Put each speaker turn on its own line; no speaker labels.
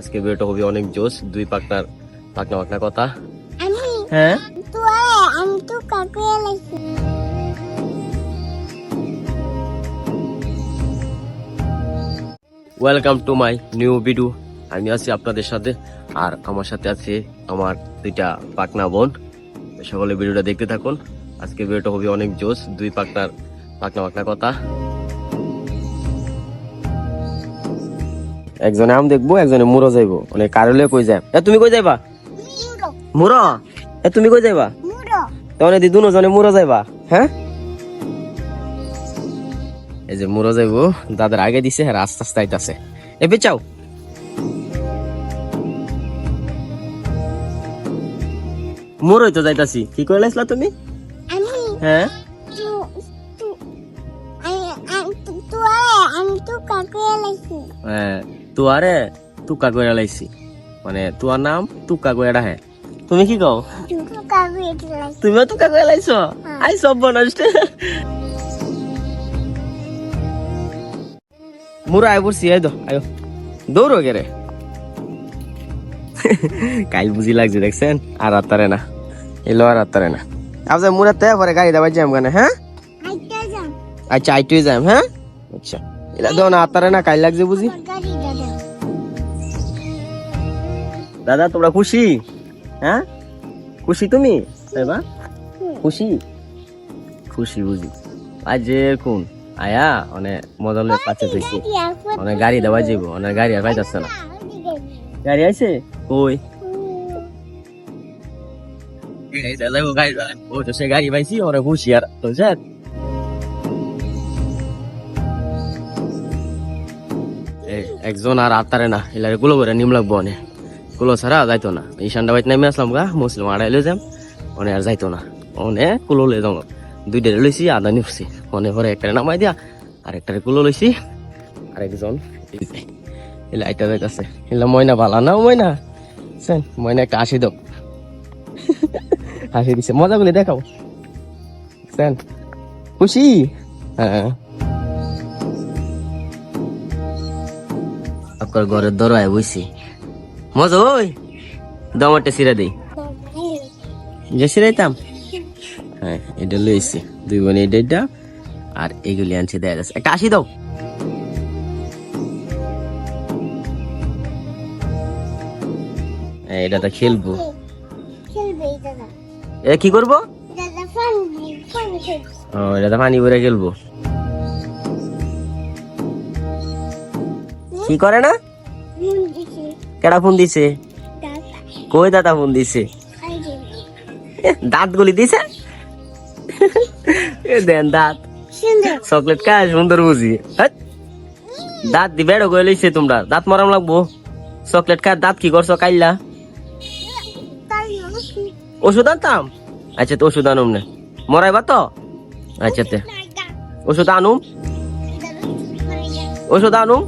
আজকে ভিডিওটা হবে অনেক জোশ, দুই পাকনা পাকনা কথা।
হ্যাঁ
welcome to my new video. আমি আছি আপনাদের সাথে, আর আমার সাথে আছে আমার দুইটা পাকনা বোন। সকলে ভিডিওটা দেখতে থাকুন। আজকে ভিডিওটা হবে অনেক জোশ, দুই পাকনা কথা। একজনে আম দেখবো, একজনে মুরো যাইবো, মানে কারলে কই যায়। তুমি কই যাইবা? মুরো। তুমি কই যাইবা? তাহলে দি দুজনে মুরো যাইবা। হ্যাঁ, এই যে মুরো যাইবো, দাদার আগে দিছে, হ্যাঁ আস্তে আস্তে আইতাছে। এ বেচাও মুরোই তো যাইতাছি। কি করে লাইছলা তুমি? হ্যাঁ তুয়ারে তুকা কইরা লাইছি, মানে তুয়ার নাম তুকা কইরা। হ্যাঁ তুমি কি কও? তুমিও তুকা কইরা লাইছো? আই সব বনাস মুরা আই বসছি। আই আয়ো দৌড়ো গেরে। কাল বুঝি লাগছে দেখছেন, আর আত্তারে না এলো, আর আত্তারে না। আচ্ছা মুরা তে পরে গাড়ি দাবাই যাম গানে। হ্যাঁ আচ্ছা আইটুই যাম। হ্যাঁ আচ্ছা এলা দাও না, আত্তারে না কাল লাগছে বুঝি। দাদা তোমরা খুশি? হ্যাঁ খুশি তুমি? এবা খুশি খুশি বুঝি। আজ যে কোন আয়া অনেক মজা লয়ে পাচ্ছে দেখছি, অনেক গাড়ি দেওয়া যাইব, অনেক গাড়ি আর পাইতাছে না। গাড়ি আইছে কই? সে গাড়ি পাইছি, ওরা খুশি। আর একজন আর আতারে না, এলারে গুলো করে নিম লাগবো। অনেক গুলো ছাড়া যাইতো না। ঈশানটা বাইতে নামে আসলাম গা, মুসলিম আড়াইলে যাম, অনেক আর যাইতো না। অনেক কুলো লয়ে যাও, দুইটা লইছি, আদা নিচ্ছি। মনে করে একটা নামাই দিয়া আর একটা কুলো লইছি। আরেকজন এলা আইটাদের কাছে এলা ময়না ভালা না, ময়না ময়না একটা হাসি দাও। হাসি দিছে, মজা গুলি দেখাও। খুশি? হ্যাঁ আপনার ঘরের দরওয়ায় বইছি, মজা। ওই দমাটে সিরা দেই, যে সিরাইতাম। হ্যাঁ এটা লইছি, দুই বোন এটা আর এগুলি আনছি, দেখা যাচ্ছে। একটা আসি দাও। এটা তো খেলবো। এ কি করবো? ও এটা তো পানি ভরে খেলবো। কি করে না? কেডা ফোন দিছে? কই দাদা ফোন দিছে? দাঁত গুলি দিছে। দেন দাঁত চকলেট খায় সুন্দর বুঝি। দাঁত দি বেড়ো গয়ে লইছে তোমরা, দাঁত মরাম লাগবো। চকলেট খায় দাঁত কি করছো কাইলা? ওষুধ আনতাম। আচ্ছা তো ওষুধ আনুম না, মরাইবা তো? আচ্ছা তে ওষুধ আনুম, ওষুধ আনুম।